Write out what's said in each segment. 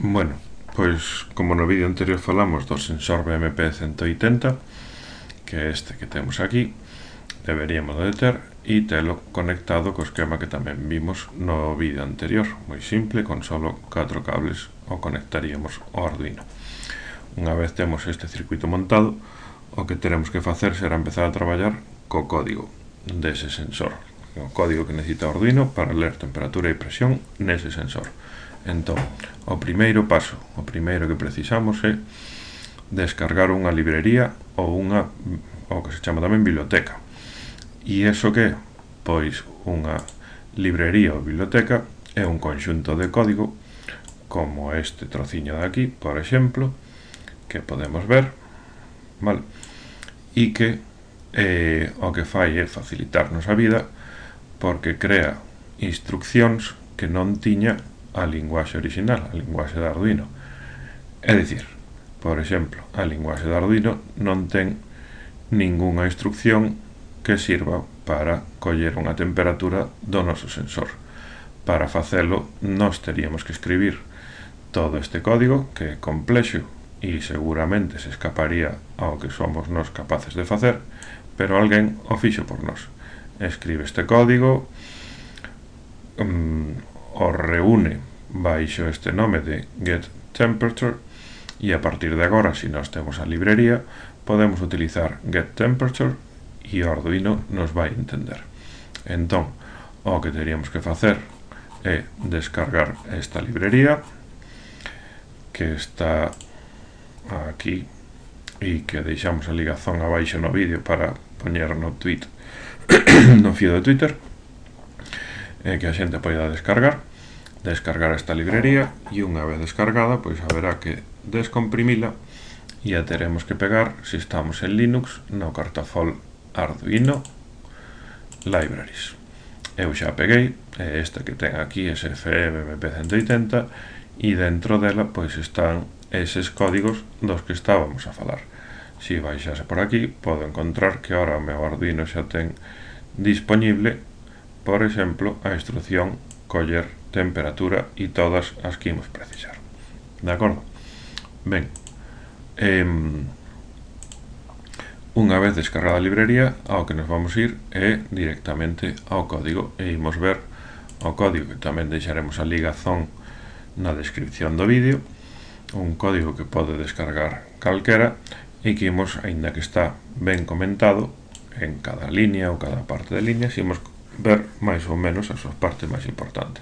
Bueno, pois como no vídeo anterior falamos do sensor BMP180, que é este que temos aquí, deberíamos de ter e telo conectado co esquema que tamén vimos no vídeo anterior, moi simple, con solo 4 cables o conectaríamos ao Arduino. Unha vez temos este circuito montado, o que teremos que facer será empezar a traballar co código dese sensor, o código que necesita o Arduino para ler temperatura e presión nese sensor. Entón, o primeiro paso, o primeiro que precisamos é descargar unha librería ou o que se chama tamén biblioteca. E iso que é? Pois unha librería ou biblioteca é un conxunto de código como este trociño de aquí, por exemplo, que podemos ver, vale? E que o que fai é facilitarnos a vida porque crea instruccións que non tiña a linguaxe original, a linguaxe de Arduino. É dicir, por exemplo, a linguaxe de Arduino non ten ningunha instrucción que sirva para coller unha temperatura do noso sensor. Para facelo, nós teríamos que escribir todo este código, que é complexo e seguramente se escaparía ao que somos nós capaces de facer, pero alguén o fixo por nós. Escribe este código, o reúne baixo este nome de getTemperature e a partir de agora, se nós temos a librería, podemos utilizar getTemperature e o Arduino nos vai entender. Entón, o que teríamos que facer é descargar esta librería que está aquí e que deixamos a ligazón abaixo no vídeo para poñer no tweet no fío de Twitter, que a xente poida descargar esta librería e unha vez descargada pois haberá que descomprimila e a teremos que pegar, se estamos en Linux, no cartafol Arduino Libraries. Eu xa peguei, esta que ten aquí, SFE BMP180, e dentro dela pois están eses códigos dos que estábamos a falar. Se baixase por aquí, podo encontrar que ahora o meu Arduino xa ten disponible, por exemplo, a instrucción coller temperatura e todas as que imos precisar. De acordo? Ben, unha vez descargada a librería, ao que nos vamos ir é directamente ao código e imos ver o código, que tamén deixaremos a ligazón na descripción do vídeo, un código que pode descargar calquera e que imos, aínda que está ben comentado en cada línea ou cada parte de líneas, imos ver máis ou menos as súas partes máis importantes.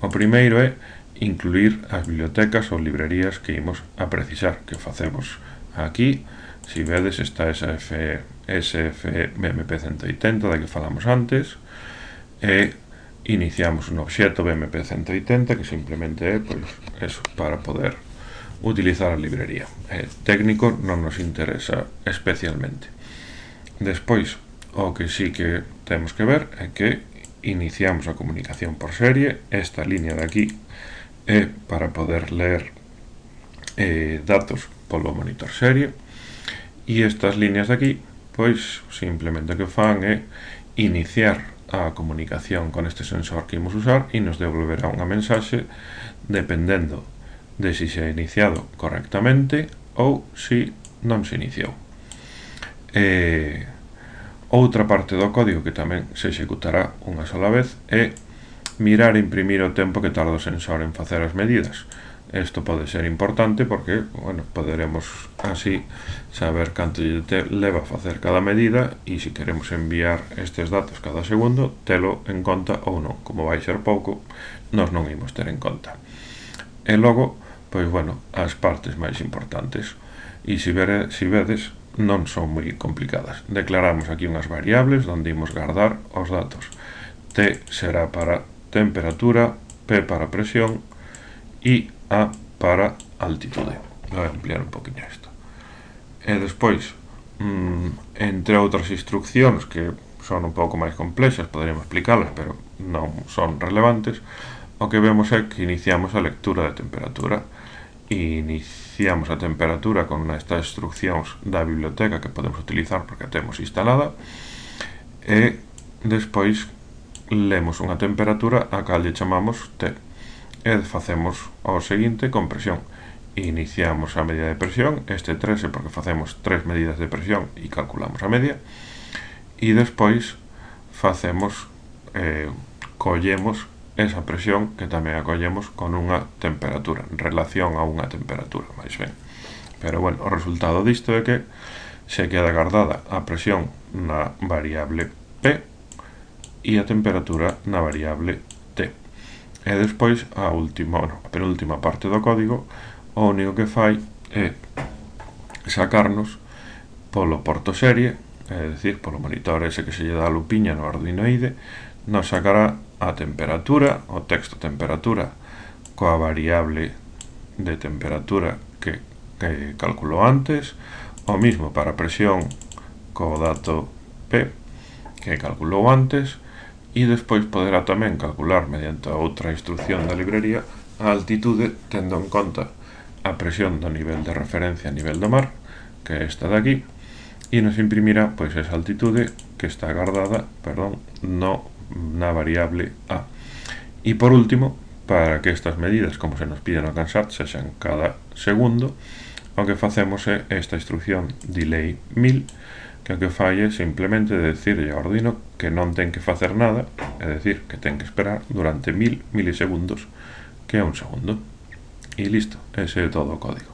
O primeiro é incluir as bibliotecas ou librerías que imos a precisar, que facemos aquí. Se vedes, está esa SFE BMP180 da que falamos antes, e iniciamos un obxeto BMP180 que simplemente é pois, eso, para poder utilizar a librería. Técnico non nos interesa especialmente. Despois, o que sí que temos que ver é que iniciamos a comunicación por serie. Esta línea de aquí é para poder ler datos polo monitor serie, e estas líneas de aquí pois simplemente o que fan é iniciar a comunicación con este sensor que imos usar e nos devolverá unha mensaxe dependendo de si se ha iniciado correctamente ou si non se iniciou. Outra parte do código que tamén se executará unha sola vez é mirar e imprimir o tempo que tarda o sensor en facer as medidas. Isto pode ser importante porque, bueno, poderemos así saber canto leva a facer cada medida e se queremos enviar estes datos cada segundo, telo en conta ou non. Como vai ser pouco, nós non imos ter en conta. E logo, pois, bueno, as partes máis importantes. E se vedes, non son moi complicadas. Declaramos aquí unhas variables onde imos guardar os datos. T será para temperatura, P para presión e A para altitude. Vou ampliar un poquinho isto. E despois, entre outras instruccións que son un pouco máis complexas, poderíamos explicalas, pero non son relevantes, o que vemos é que iniciamos a lectura de temperatura. Iniciamos a temperatura con estas instruccións da biblioteca que podemos utilizar porque a temos instalada, e despois lemos unha temperatura a cal lle chamamos T. e facemos o seguinte con presión. Iniciamos a medida de presión, este 3 é porque facemos 3 medidas de presión e calculamos a media, e despois facemos, collemos esa presión que tamén a collemos con unha temperatura, en relación a unha temperatura, máis ben. Pero, bueno, o resultado disto é que se queda guardada a presión na variable P e a temperatura na variable T. E despois, a penúltima parte do código, o único que fai é sacarnos polo porto serie, é dicir, polo monitor ese que se lle dá a lupiña no Arduino IDE, nos sacará a temperatura, o texto temperatura, coa variable de temperatura que calculou antes, o mismo para presión co dato P que calculou antes, e despois poderá tamén calcular mediante outra instrucción da librería a altitude tendo en conta a presión do nivel de referencia a nivel do mar, que é esta de aquí, e nos imprimirá pois esa altitude que está guardada, na variable A. E por último, para que estas medidas, como se nos pide no CANSAT, sexan cada segundo, o que facemos é esta instrucción delay 1000, que o que fai é simplemente decirlle ao Arduino que non ten que facer nada, é dicir, que ten que esperar durante 1000 milisegundos, que é un segundo. E listo, ese é todo o código.